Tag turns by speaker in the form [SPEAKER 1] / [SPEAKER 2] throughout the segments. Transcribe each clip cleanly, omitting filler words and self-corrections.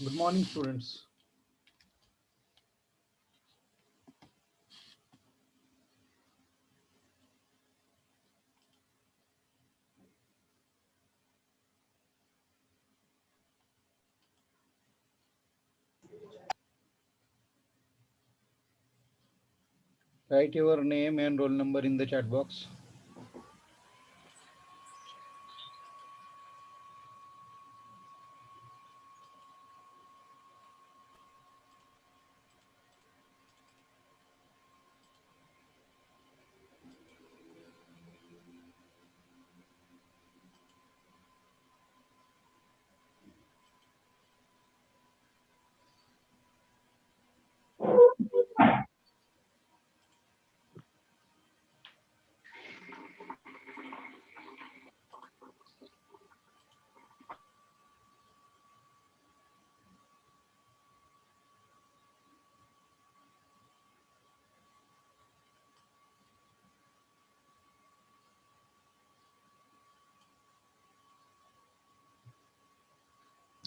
[SPEAKER 1] Good morning, students. Write your name and roll number in the chat box.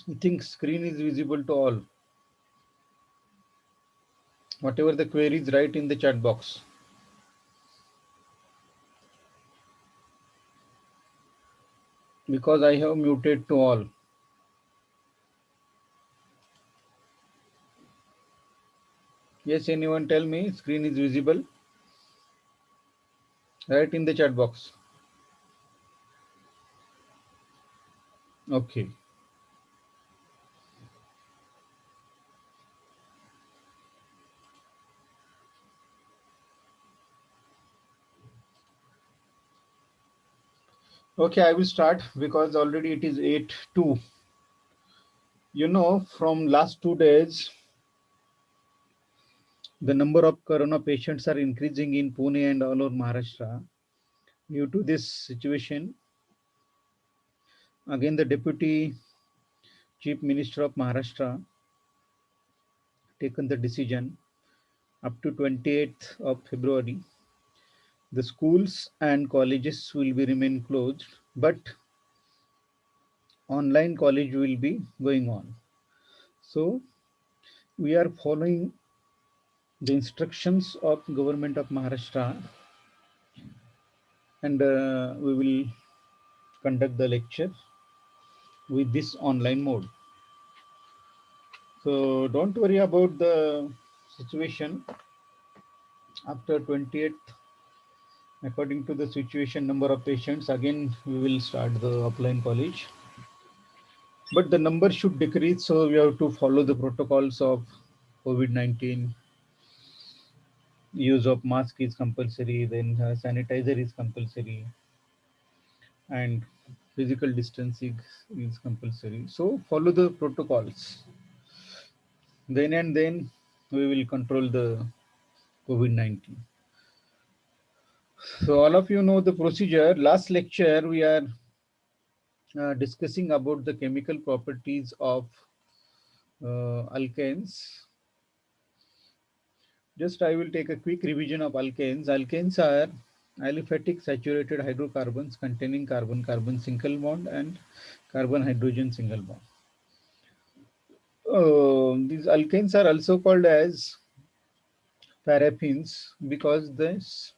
[SPEAKER 1] I think screen is visible to all. Whatever the queries, write in the chat box. Because I have muted to all. Yes, anyone tell me screen is visible? Write in the chat box. Okay. Okay, I will start because already it is 8:02. You know, from last 2 days, the number of corona patients are increasing in Pune and all over Maharashtra. Due to this situation, again the Deputy Chief Minister of Maharashtra taken the decision up to 28th of February. The schools and colleges will be remain closed, but online college will be going on. So we are following the instructions of government of Maharashtra, and we will conduct the lecture with this online mode. So don't worry about the situation after 28th. According to the situation number of patients, again we will start the offline college. But the number should decrease, so we have to follow the protocols of COVID-19. Use of mask is compulsory, then sanitizer is compulsory, and physical distancing is compulsory. So follow the protocols. Then and then we will control the COVID-19. So all of you know the procedure. Last lecture we are discussing about the chemical properties of alkanes. Just I will take a quick revision of alkanes. Alkanes are aliphatic saturated hydrocarbons containing carbon-carbon single bond and carbon-hydrogen single bond. These alkanes are also called as paraffins because this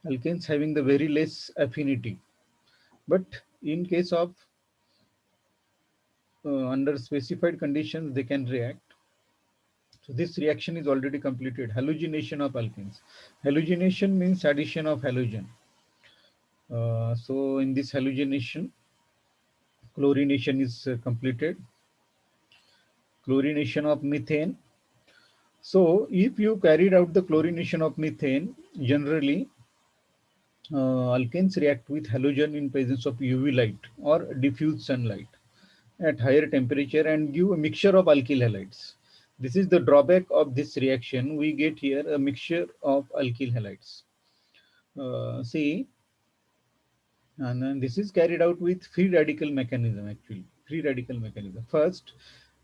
[SPEAKER 1] alkanes having the very less affinity. But in case of under specified conditions, they can react. So this reaction is already completed. Halogenation of alkanes. Halogenation means addition of halogen. So in this halogenation, chlorination is completed. Chlorination of methane. So if you carried out the chlorination of methane, generally alkanes react with halogen in presence of UV light or diffuse sunlight at higher temperature and give a mixture of alkyl halides. This is the drawback of this reaction. We get here a mixture of alkyl halides. See, and then this is carried out with free radical mechanism actually. Free radical mechanism. First,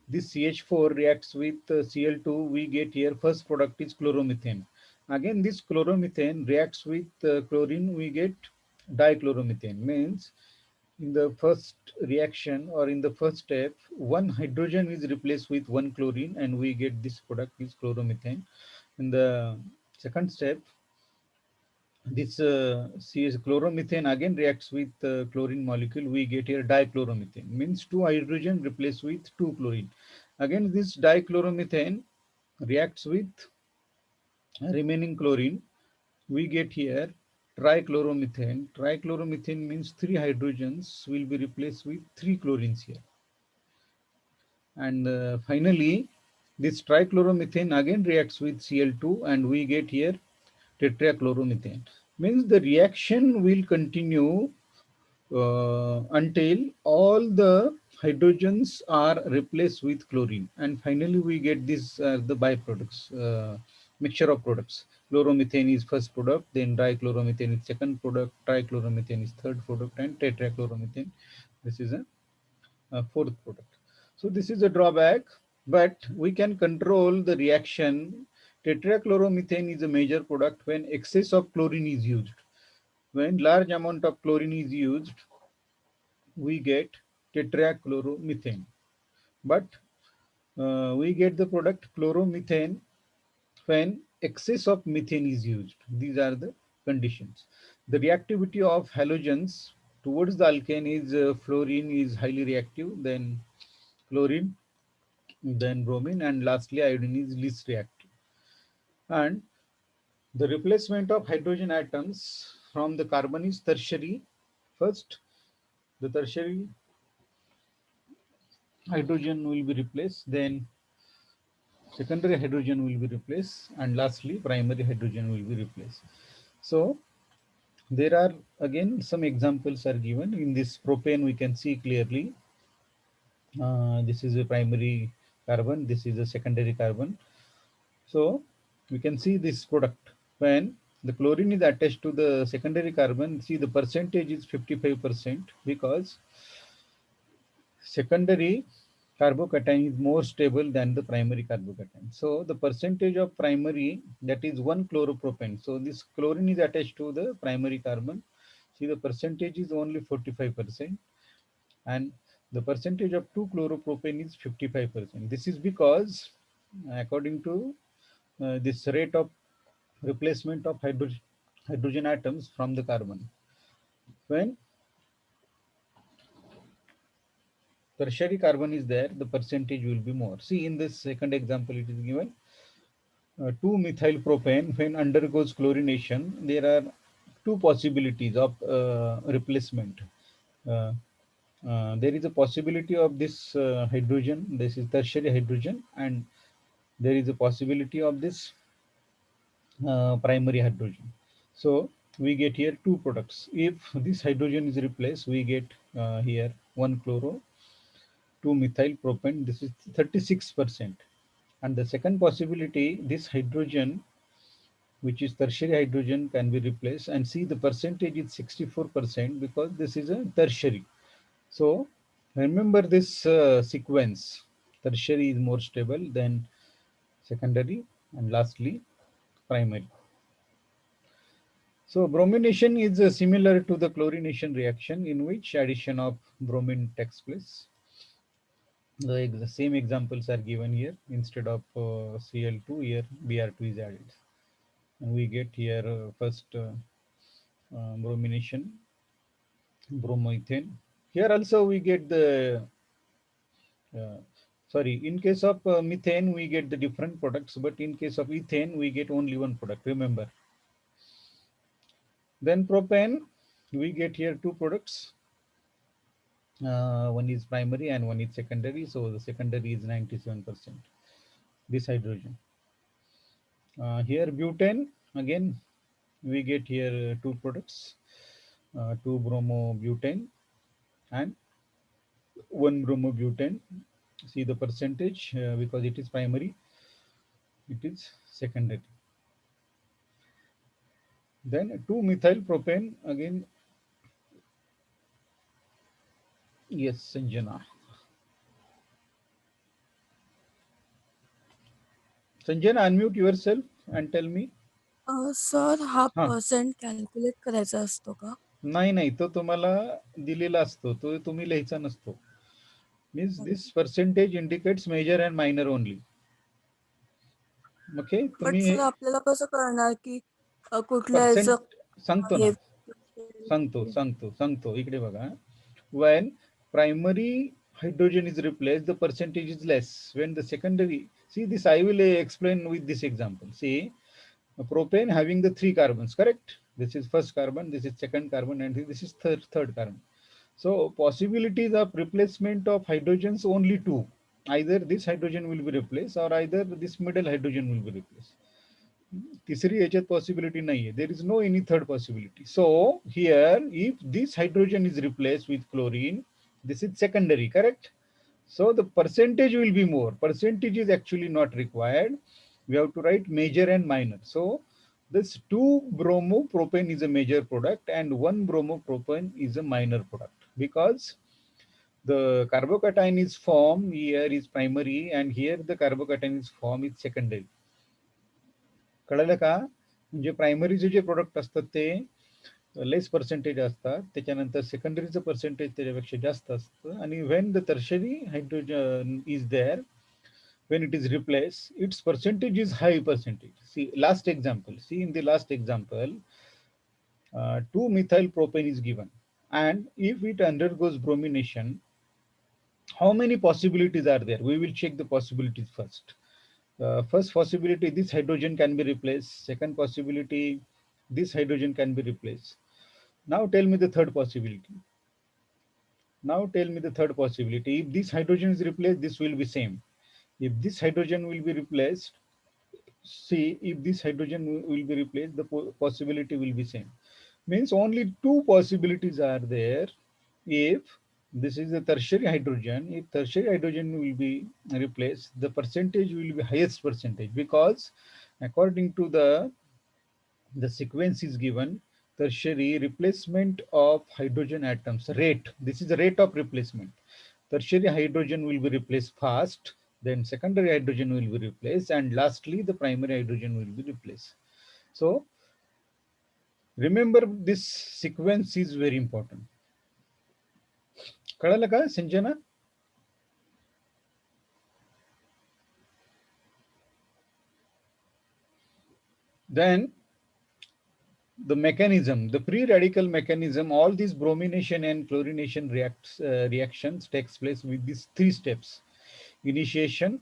[SPEAKER 1] this CH4 reacts with Cl2. We get here first product is chloromethane. Again, this chloromethane reacts with chlorine. We get dichloromethane. Means In the first reaction or in the first step, one hydrogen is replaced with one chlorine and we get this product is chloromethane. In the second step, this CS chloromethane again reacts with chlorine molecule. We get here dichloromethane, means two hydrogen replaced with two chlorine. Again, this dichloromethane reacts with remaining chlorine. We get here trichloromethane. Trichloromethane means three hydrogens will be replaced with three chlorines here. And finally, this trichloromethane again reacts with Cl2 and we get here tetrachloromethane. Means the reaction will continue until all the hydrogens are replaced with chlorine. And finally, we get this the byproducts, mixture of products. Chloromethane is first product, then dichloromethane is second product, trichloromethane is third product, and tetrachloromethane. This is a fourth product. So this is a drawback, but we can control the reaction. Tetrachloromethane is a major product when excess of chlorine is used. When large amount of chlorine is used, we get tetrachloromethane. But we get the product chloromethane when excess of methane is used. These are the conditions. The reactivity of halogens towards the alkane is fluorine is highly reactive, then chlorine, then bromine, and lastly iodine is least reactive. And the replacement of hydrogen atoms from the carbon is tertiary. First, the tertiary hydrogen will be replaced, then secondary hydrogen will be replaced, and lastly primary hydrogen will be replaced. So there are again some examples are given. In this propane we can see clearly this is a primary carbon, this is a secondary carbon. So we can see this product when the chlorine is attached to the secondary carbon. See, the percentage is 55% because secondary carbocation is more stable than the primary carbocation. So the percentage of primary, that is one chloropropane. So this chlorine is attached to the primary carbon. See, the percentage is only 45% and the percentage of 2 chloropropane is 55%. This is because according to this rate of replacement of hydrogen atoms from the carbon. When tertiary carbon is there, the percentage will be more. See, in this second example, it is given 2-methyl propane when undergoes chlorination, there are two possibilities of replacement. Uh, there is a possibility of this hydrogen, this is tertiary hydrogen, and there is a possibility of this primary hydrogen. So we get here two products. If this hydrogen is replaced, we get here 1 chloro, 2 methyl propane, this is 36%. And the second possibility, this hydrogen, which is tertiary hydrogen, can be replaced. And see, the percentage is 64% because this is a tertiary. So remember this sequence. Tertiary is more stable than secondary, and lastly primary. So bromination is similar to the chlorination reaction in which addition of bromine takes place. The same examples are given here. Instead of Cl2, here Br2 is added. And we get here first bromination, bromethane. Here also we get the, uh, sorry, in case of methane, we get the different products, but in case of ethane, we get only one product, remember. Then propane, we get here two products. One is primary and one is secondary. So the secondary is 97%, this hydrogen. Here butane, again, we get here two products, 2-bromobutane and 1-bromobutane. See the percentage because it is primary, it is secondary. Then 2-methyl propane, again, yes, Sanjana. Sanjana, unmute yourself and tell me.
[SPEAKER 2] Sir हा
[SPEAKER 1] Huh.
[SPEAKER 2] Percent calculate करायचा असतो का?
[SPEAKER 1] नाही नाही, तो तुम्हाला दिलेला असतो, तो तुम्ही लिहायचा नसतो. Means this percentage indicates major and minor only. Okay,
[SPEAKER 2] but
[SPEAKER 1] तुम्ही हे
[SPEAKER 2] सर आपल्याला कसं कळणार की कुठल्या
[SPEAKER 1] पर्सेंट
[SPEAKER 2] याचं
[SPEAKER 1] सांगतो ना,
[SPEAKER 2] हे
[SPEAKER 1] सांगतो इकडे बघा. When primary hydrogen is replaced, the percentage is less. When the secondary, see this, I will explain with this example. See, propane having the three carbons, correct? This is first carbon, this is second carbon, and this is third carbon. So possibilities of replacement of hydrogens only two. Either this hydrogen will be replaced or either this middle hydrogen will be replaced. तिसरी याच्यात possibility नाहीये. There is no any third possibility. So here, if this hydrogen is replaced with chlorine, this is secondary, correct? So the percentage will be more. Percentage is actually not required. We have to write major and minor. So this 2 bromopropane is a major product and 1 bromopropane is a minor product, because the carbocation is formed here is primary and here the carbocation is formed is secondary. कळलं का? म्हणजे प्रायमरीचे जे product असतात ते less percentage असतात, त्याच्यानंतर सेकंडरीचं percentage त्याच्यापेक्षा जास्त असतं, आणि when the tertiary hydrogen is there, when it is replaced, its percentage is high percentage. See, last example. See, in the last example, 2-methyl propane is given, and if it undergoes bromination, how many possibilities are there? We will check the possibilities first. First possibility, this hydrogen can be replaced. Second possibility, this hydrogen can be replaced. Now tell me the third possibility. Now tell me the third possibility. If this hydrogen is replaced, this will be same. If this hydrogen will be replaced, see, if this hydrogen will be replaced, the possibility will be same. Means only two possibilities are there. If this is the tertiary hydrogen, if tertiary hydrogen will be replaced, the percentage will be highest percentage, because according to the sequence is given, tertiary replacement of hydrogen atoms rate. This is the rate of replacement. Tertiary hydrogen will be replaced fast, then secondary hydrogen will be replaced, and lastly the primary hydrogen will be replaced. So remember, this sequence is very important. कळलं का Sanjana? Then the mechanism, the free radical mechanism, all these bromination and chlorination reactions takes place with these three steps: initiation,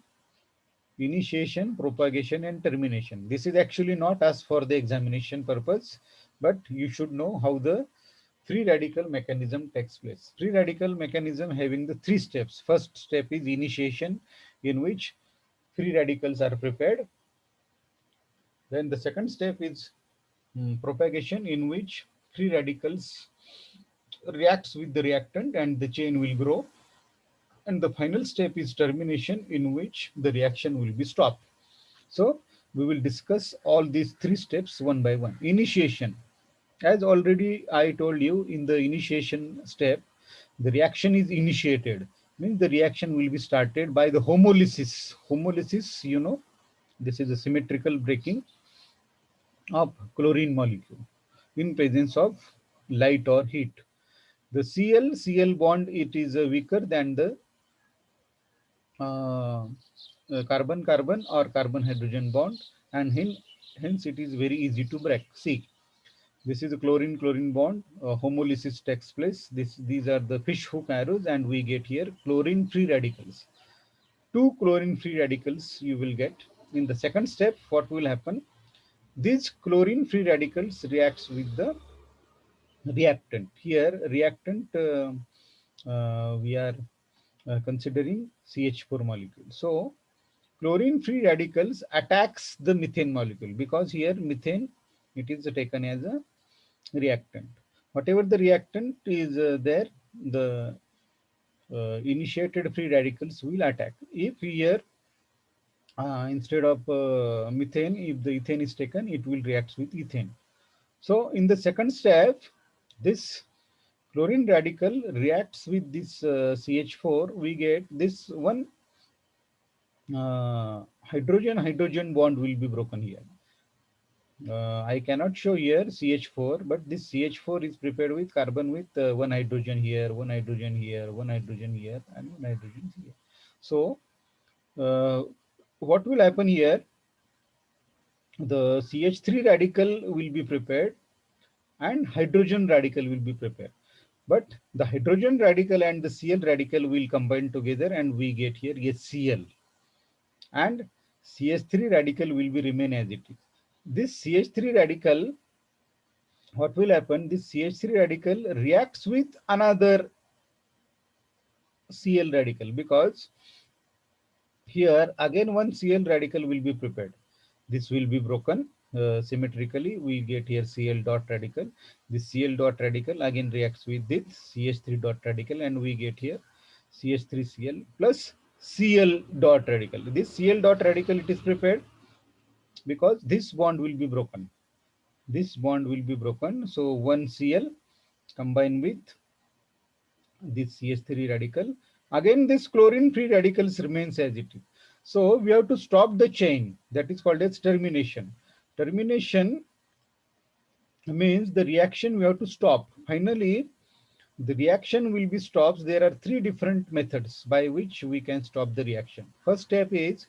[SPEAKER 1] propagation, and termination. This is actually not asked for the examination purpose, but you should know how the free radical mechanism takes place. Free radical mechanism having the three steps. First step is initiation, in which free radicals are prepared. Then the second step is propagation, in which free radicals reacts with the reactant and the chain will grow. And the final step is termination, in which the reaction will be stopped. So we will discuss all these three steps one by one. Initiation. As already I told you, in the initiation step, the reaction is initiated. Means the reaction will be started by the homolysis. Homolysis, this is a symmetrical breaking of chlorine molecule in presence of light or heat. The Cl bond, it is weaker than the uh, carbon carbon or carbon hydrogen bond, and hence it is very easy to break. See, this is a chlorine chlorine bond, homolysis takes place. These are the fish hook arrows, and we get here chlorine free radicals. Two chlorine free radicals you will get. In the second step, what will happen? These chlorine free radicals reacts with the reactant. Here reactant, we are considering CH4 molecule. So chlorine free radicals attacks the methane molecule, because here methane, it is taken as a reactant. Whatever the reactant is there, the initiated free radicals will attack. If here instead of methane, if the ethane is taken, it will react with ethane. So in the second step, this chlorine radical reacts with this CH4. We get this one hydrogen hydrogen bond will be broken here. I cannot show here CH4, but this CH4 is prepared with carbon with one hydrogen here, one hydrogen here, one hydrogen here, and one hydrogen here. So, uh, what will happen here? The CH3 radical will be prepared and hydrogen radical will be prepared. But the hydrogen radical and the Cl radical will combine together and we get here HCl, and CH3 radical will be remain as it is. This CH3 radical, what will happen? This CH3 radical reacts with another Cl radical, because here again one Cl radical will be prepared. This will be broken symmetrically. We get here Cl dot radical. This Cl dot radical again reacts with this CH3 dot radical, and we get here CH3Cl plus Cl dot radical. This Cl dot radical it is prepared because this bond will be broken. This bond will be broken. So one Cl combined with this CH3 radical. Again, this chlorine free radicals remains as it is. So we have to stop the chain. That is called as termination. Termination means the reaction we have to stop. Finally, the reaction will be stopped. There are three different methods by which we can stop the reaction. First step is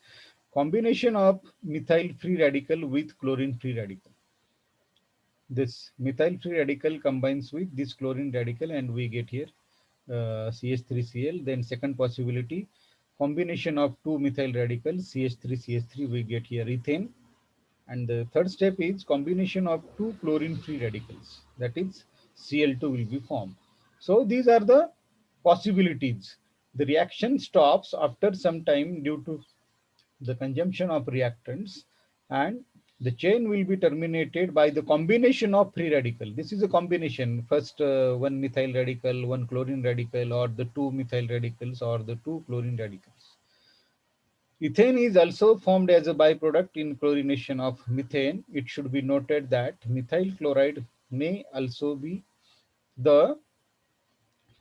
[SPEAKER 1] combination of methyl free radical with chlorine free radical. This methyl free radical combines with this chlorine radical and we get here CH3Cl. Then second possibility, combination of two methyl radicals CH3CH3, we get here ethane. And the third step is combination of two chlorine free radicals, that is Cl2 will be formed. So these are the possibilities. The reaction stops after some time due to the consumption of reactants, and the chain will be terminated by the combination of free radical. This is a combination. First one methyl radical, one chlorine radical, or the two methyl radicals, or the two chlorine radicals. Ethane is also formed as a byproduct in chlorination of methane. It should be noted that methyl chloride may also be the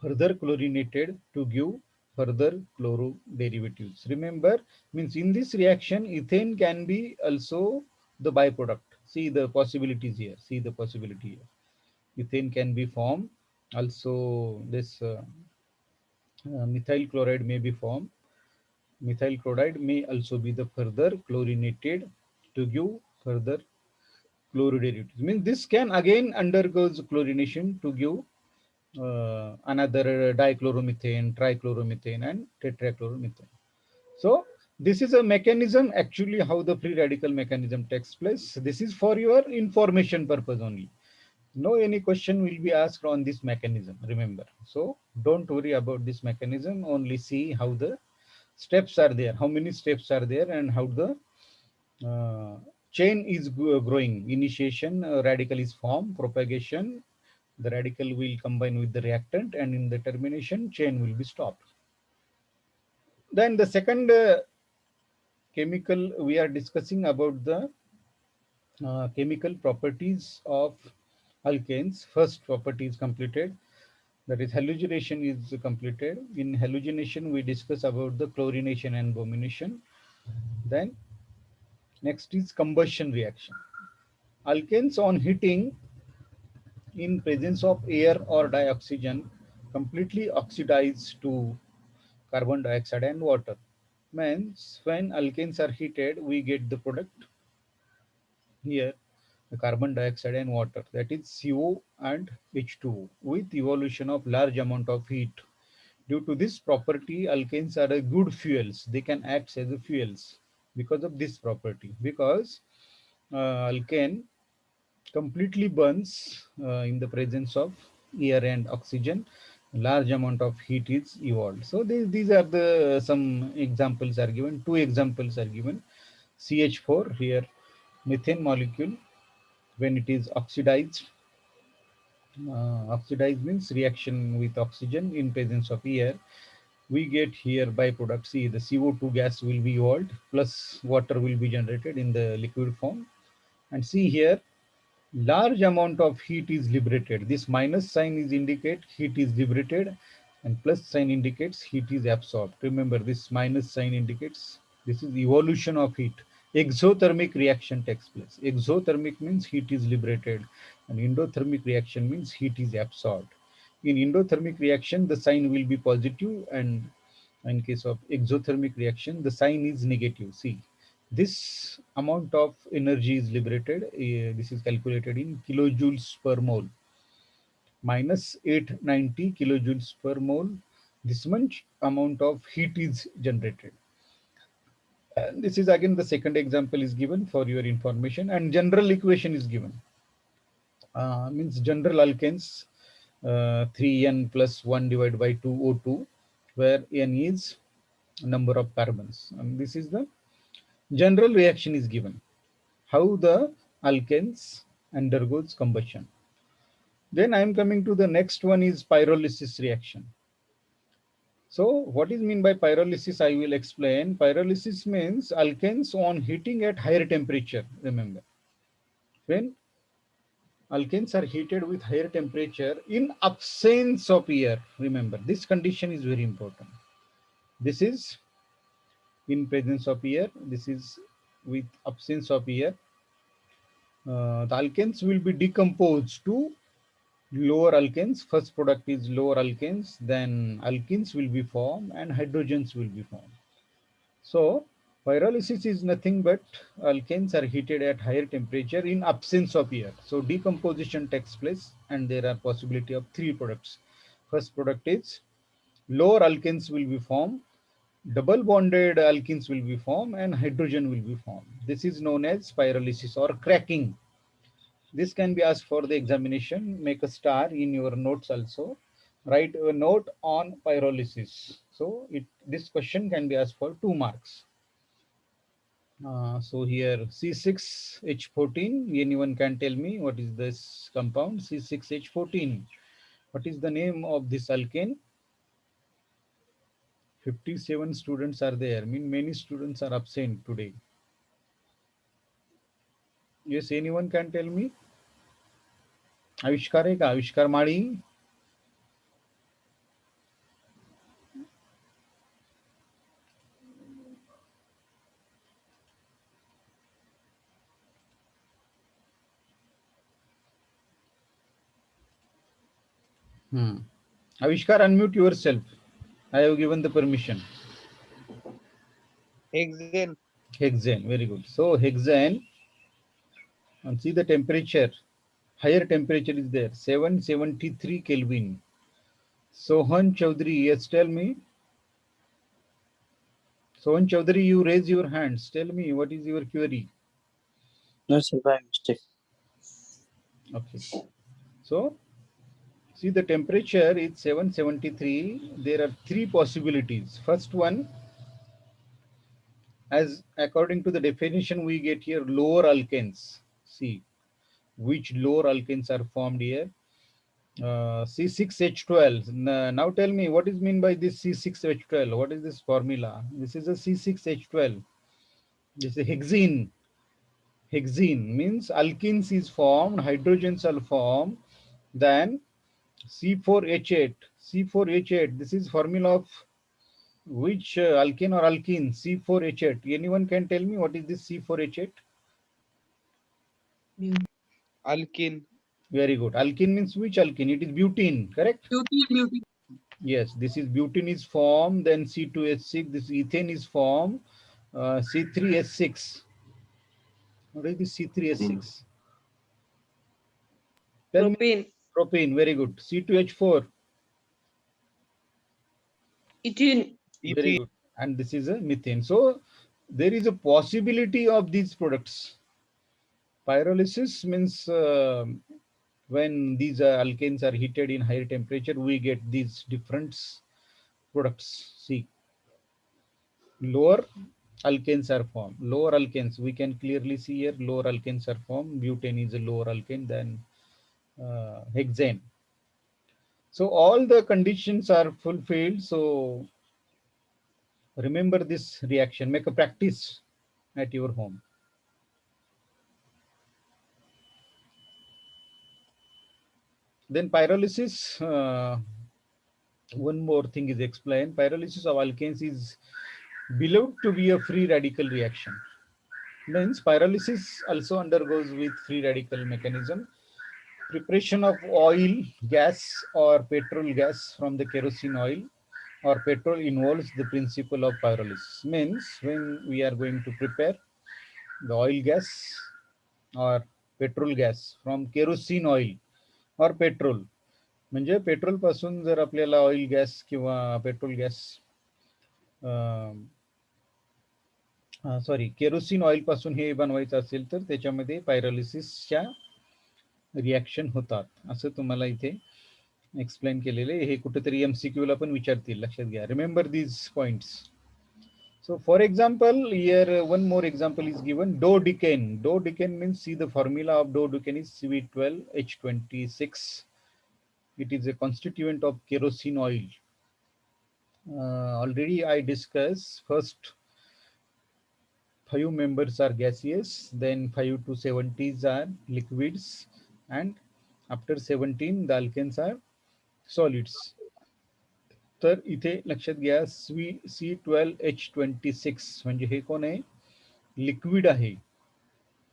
[SPEAKER 1] further chlorinated to give further chloro derivatives. Remember, means in this reaction, ethane can be also the byproduct. See the possibilities here. See the possibility here. Ethane can be formed. Also, this methyl chloride may be formed. Methyl chloride may also be the further chlorinated to give further chloroderivatives. Means this can again undergoes chlorination to give another dichloromethane, trichloromethane, and tetrachloromethane. So this is a mechanism actually how the free radical mechanism takes place. This is for your information purpose only. No any question will be asked on this mechanism, remember. So don't worry about this mechanism, only see how the steps are there, how many steps are there, and how the uh, chain is growing. Initiation, radical is formed, propagation, the radical will combine with the reactant, and in the termination, chain will be stopped. Then the second chemical we are discussing about the chemical properties of alkanes. First property is completed, that is halogenation is completed. In halogenation, we discuss about the chlorination and bromination. Then next is combustion reaction. Alkanes on heating in presence of air or dioxygen completely oxidize to carbon dioxide and water. Means when alkanes are heated, we get the product here, the carbon dioxide and water, that is CO and H2O, with evolution of large amount of heat. Due to this property, alkanes are a good fuels. They can act as a fuels because of this property. Because alkane completely burns in the presence of air and oxygen, large amount of heat is evolved. So these are the some examples are given. Two examples are given. CH4 here, methane molecule, when it is oxidized, oxidized means reaction with oxygen in presence of air, we get here byproduct. See, the CO2 gas will be evolved plus water will be generated in the liquid form. And see here, large amount of heat is liberated. This minus sign is indicate heat is liberated, and plus sign indicates heat is absorbed. Remember, this minus sign indicates this is evolution of heat. exothermic reaction takes place. Exothermic means heat is liberated, and endothermic reaction means heat is absorbed. In endothermic reaction, the sign will be positive, and in case of exothermic reaction, the sign is negative. See, this amount of energy is liberated. This is calculated in kilojoules per mole, minus 890 kilojoules per mole. This much amount of heat is generated. And this is again the second example is given for your information, and general equation is given. Means general alkanes, 3n plus 1 divided by 2 O2, where n is number of carbons. And this is the general reaction is given. How the alkanes undergoes combustion. Then I am coming to the next one is pyrolysis reaction. So what is mean by pyrolysis? I will explain. Pyrolysis means alkanes on heating at higher temperature. Remember, when alkanes are heated with higher temperature in absence of air. Remember, this condition is very important. This is in presence of air. This is with absence of air. The alkanes will be decomposed to lower alkanes. First product is lower alkanes, then alkenes will be formed and hydrogens will be formed. So pyrolysis is nothing but alkanes are heated at higher temperature in absence of air. So decomposition takes place and there are possibility of three products. First product is lower alkanes will be formed, double bonded alkenes will be formed and hydrogen will be formed. This is known as pyrolysis or cracking. This can be asked for the examination. Make a star in your notes also. Write a note on pyrolysis. So this question can be asked for 2 marks. So here C6H14, anyone can tell me what is this compound C6H14? What is the name of this alkane? 57 students are there. I mean many students are absent today. Yes, anyone can tell me? आविष्कार है का आविष्कार माड़ी. Hmm. Avishkar, unmute yourself. I have given the permission.
[SPEAKER 3] Hexane.
[SPEAKER 1] Hexane, very good. So hexane, and see the temperature. Higher temperature is there, 773 Kelvin. Sohan Chaudhary, yes, tell me. Sohan Chaudhary, you raise your hands. Tell me what is your query.
[SPEAKER 4] No, sir, by mistake.
[SPEAKER 1] Okay. So see the temperature is 773. There are three possibilities. First one, as according to the definition we get here, lower alkanes. See which lower alkanes are formed here. C6H12. Now tell me what is mean by this C6H12. What is this formula? This is a C6H12. This is hexene. Hexene means alkenes is formed, hydrogens are formed, then C4H8. C4H8. This is formula of which alkane or alkene? C4H8. Anyone can tell me what is this C4H8?
[SPEAKER 3] Alkene.
[SPEAKER 1] Very good. Alkene means which alkene? It is butene, correct?
[SPEAKER 2] Butene.
[SPEAKER 1] Yes, this is butene is formed, then C2H6, this ethane is formed, C3H6. What is this C3H6? Tell me.
[SPEAKER 2] Propane.
[SPEAKER 1] Propane, very good. C2H4,
[SPEAKER 2] Ethene.
[SPEAKER 1] very good. And this is a methane. So there is a possibility of these products. Pyrolysis means when these alkanes are heated in higher temperature, we get these different products. See, lower alkanes are formed. Lower alkanes, we can clearly see here, lower alkanes are formed. Butane is a lower alkane than hexane. So all the conditions are fulfilled. So remember this reaction, make a practice at your home. Then pyrolysis, one more thing is explained. Pyrolysis of alkanes is believed to be a free radical reaction. Means pyrolysis also undergoes with free radical mechanism. Preparation of oil, gas or petrol gas from the kerosene oil or petrol involves the principle of pyrolysis. Means when we are going to prepare the oil gas or petrol gas from kerosene oil or petrol, म्हणजे petrol पासून जर आपल्याला oil gas किंवा petrol gas sorry kerosene oil पासून हे बनवायचं असेल तर त्याच्यामध्ये पायरोलिसिसच्या रिॲक्शन होतात असं तुम्हाला इथे एक्सप्लेन केलेले. हे कुठेतरी MCQ ला पण विचारतील, लक्षात घ्या. Remember these points. So for example, here one more example is given. Dodecane. Dodecane means, see the formula of dodecane is CV12H26. It is a constituent of kerosene oil. Already I discussed first 5 members are gaseous, then 5 to 70s are liquids, and after 17 the alkanes are solids. तर इथे लक्षात घ्या C12H26 म्हणजे हे कोण आहे, liquid आहे.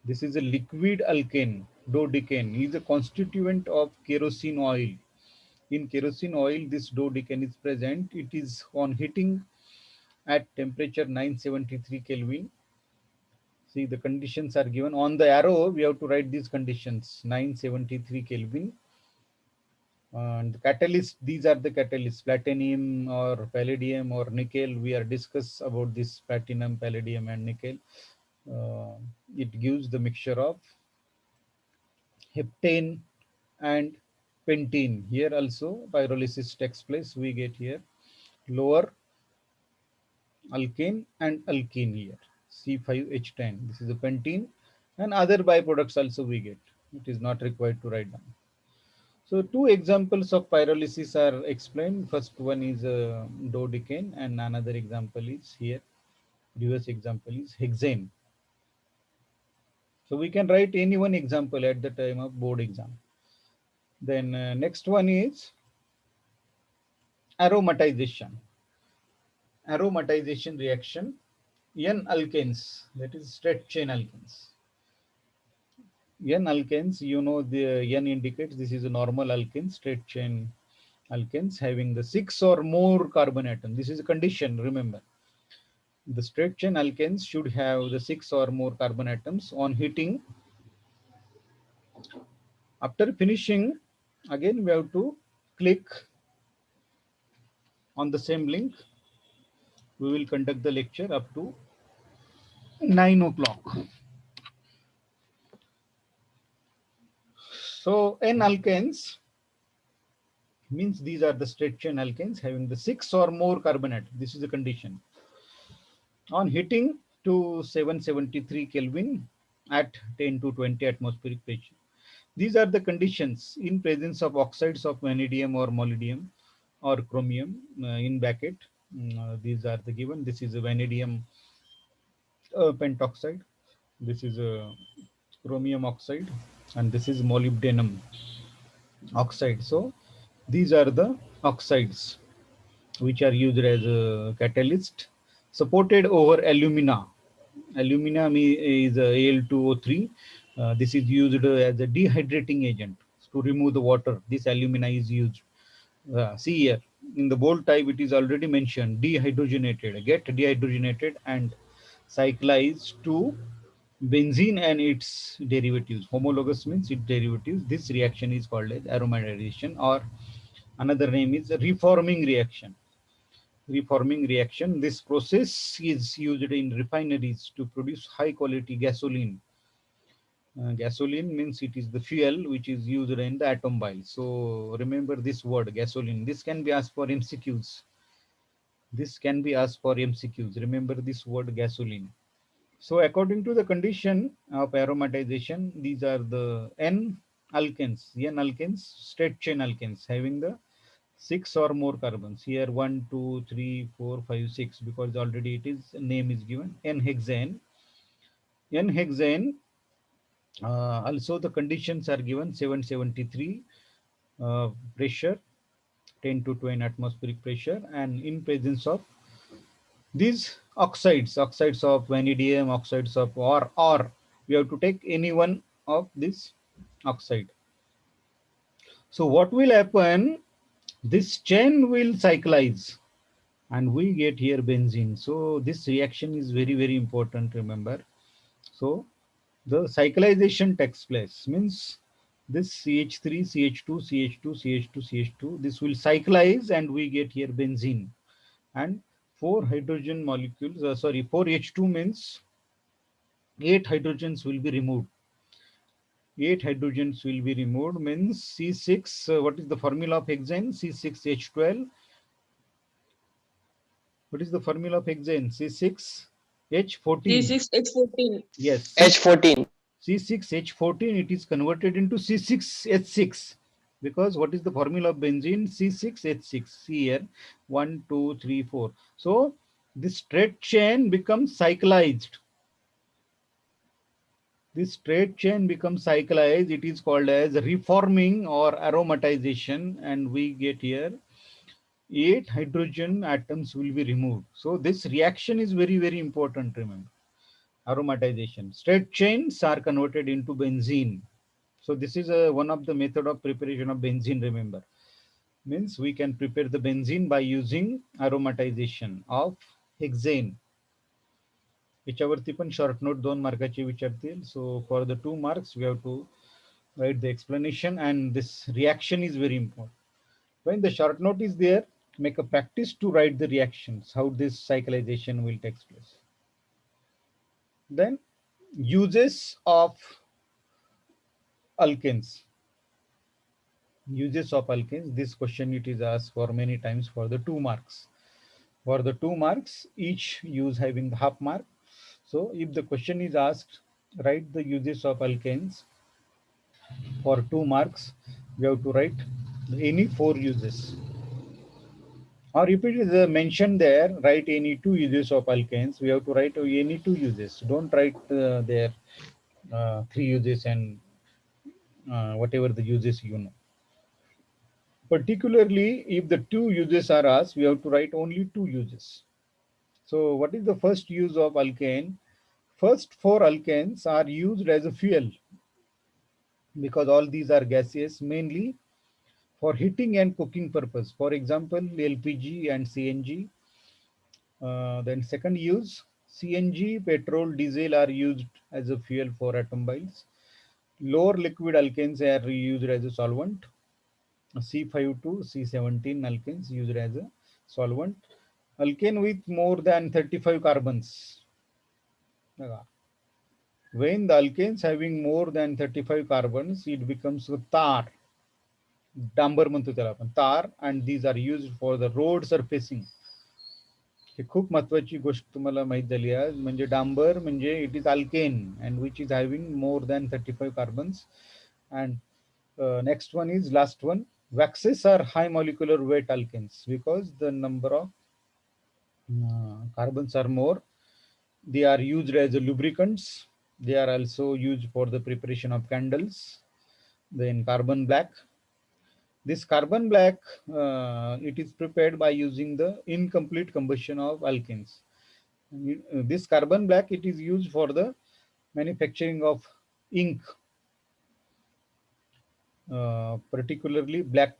[SPEAKER 1] This is a liquid alkane. Dodecane is a constituent of kerosene oil. In kerosene oil this dodecane is present. It is on heating at temperature 973 Kelvin. See, the conditions are given on the arrow. We have to write these conditions: 973 Kelvin. And the catalyst, these are the catalysts: platinum or palladium or nickel. We are discuss about this platinum, palladium, and nickel. It gives the mixture of heptane and pentene. Here also pyrolysis takes place. We get here lower alkane and alkene here. C5H10. This is a pentene, and other byproducts also we get. It is not required to write down. So two examples of pyrolysis are explained. First one is dodecane, and another example is here. Previous example is hexane. So we can write any one example at the time of board exam. Then next one is aromatization. Aromatization reaction. N-alkanes, that is straight chain alkanes. N-alkanes, you know the N indicates this is a normal alkane, straight chain alkanes having the 6 or more carbon atoms. This is a condition, remember. The straight chain alkanes should have the 6 or more carbon atoms. On heating, after finishing, again we have to click on the same link. We will conduct the lecture up to 9 o'clock. So N-alkanes means these are the straight chain alkanes having the 6 or more carbon atoms. This is the condition. On heating to 773 Kelvin at 10 to 20 atmospheric pressure. These are the conditions in presence of oxides of vanadium or molybdenum or chromium in bracket. These are the given. This is a vanadium pentoxide. This is a chromium oxide, and this is molybdenum oxide. So these are the oxides which are used as a catalyst, supported over alumina. Alumina is Al2O3. This is used as a dehydrating agent to remove the water. This alumina is used. See here in the bold type, it is already mentioned dehydrogenated, get dehydrogenated and cyclized to benzene and its derivatives. Homologous means its derivatives. This reaction is called as aromatization, or another name is reforming reaction. Reforming reaction. This process is used in refineries to produce high quality gasoline. Gasoline means it is the fuel which is used in the automobile. So remember this word gasoline. This can be asked for MCQs. This can be asked for MCQs. Remember this word gasoline. So according to the condition of aromatization, these are the N-alkanes. N-alkanes, straight chain alkanes having the 6 or more carbons. Here 1, 2, 3, 4, 5, 6, because already it is name is given. N-hexane. N-hexane, also the conditions are given: 773 pressure, 10 to 20 atmospheric pressure, and in presence of these oxides of vanadium, oxides of or we have to take any one of this oxide. So what will happen? This chain will cyclize and we get here benzene. So this reaction is very, very important, remember. So the cyclization takes place means this CH3, CH2, CH2, CH2, CH2, this will cyclize and we get here benzene. And four hydrogen molecules, sorry, 4H2 means 8 hydrogens will be removed. 8 hydrogens will be removed means C6, what is the formula of hexane? C6H12. What is the formula of hexane? C6H14.
[SPEAKER 2] C6H14.
[SPEAKER 1] Yes,
[SPEAKER 4] H14.
[SPEAKER 1] C6H14, it is converted into C6H6 because what is the formula of benzene? C6H6. See here, 1, 2, 3, 4. So this straight chain becomes cyclized. This straight chain becomes cyclized. It is called as reforming or aromatization, and we get here 8 hydrogen atoms will be removed. So this reaction is very, very important, remember. Aromatization. Straight chains are converted into benzene. So this is one of the method of preparation of benzene, remember. Means we can prepare the benzene by using aromatization of hexane. याच्यावरती पण short note 2 मार्काचे विचारतील. So for the 2 marks we have to write the explanation and this reaction is very important. When the short note is there, make a practice to write the reactions, how this cyclization will take place. Then uses of alkanes. Uses of alkanes. This question it is asked for many times for the 2 marks. For the 2 marks, each use having half mark. So if the question is asked, write the uses of alkanes. For 2 marks, we have to write any 4 uses. Or if it is mentioned there, write any 2 uses of alkanes. We have to write any 2 uses. Don't write there 3 uses and whatever the uses you know. Particularly if the 2 uses are asked, we have to write only 2 uses. So what is the first use of alkane? First 4 alkanes are used as a fuel because all these are gaseous, mainly for heating and cooking purpose. For example, LPG and CNG. Then second use, CNG, petrol, diesel are used as a fuel for automobiles. Lower liquid alkanes are used as a solvent. C5 to C17 alkanes used as a solvent. Alkane with more than 35 carbons. When the alkanes having more than 35 carbons, it becomes a tar. डांबर म्हणतो त्याला आपण tar, and these are used for the road surfacing. हे खूप महत्वाची गोष्ट तुम्हाला माहित झाली आहे. म्हणजे डांबर म्हणजे it is alkane and which is having more than 35 carbons. And next one is last one. Waxes are high molecular weight alkanes because the number of carbons are more. They are used as lubricants. They are also used for the preparation of candles. Then carbon black. This carbon black, it is prepared by using the incomplete combustion of alkanes. This carbon black, it is used for the manufacturing of ink, particularly black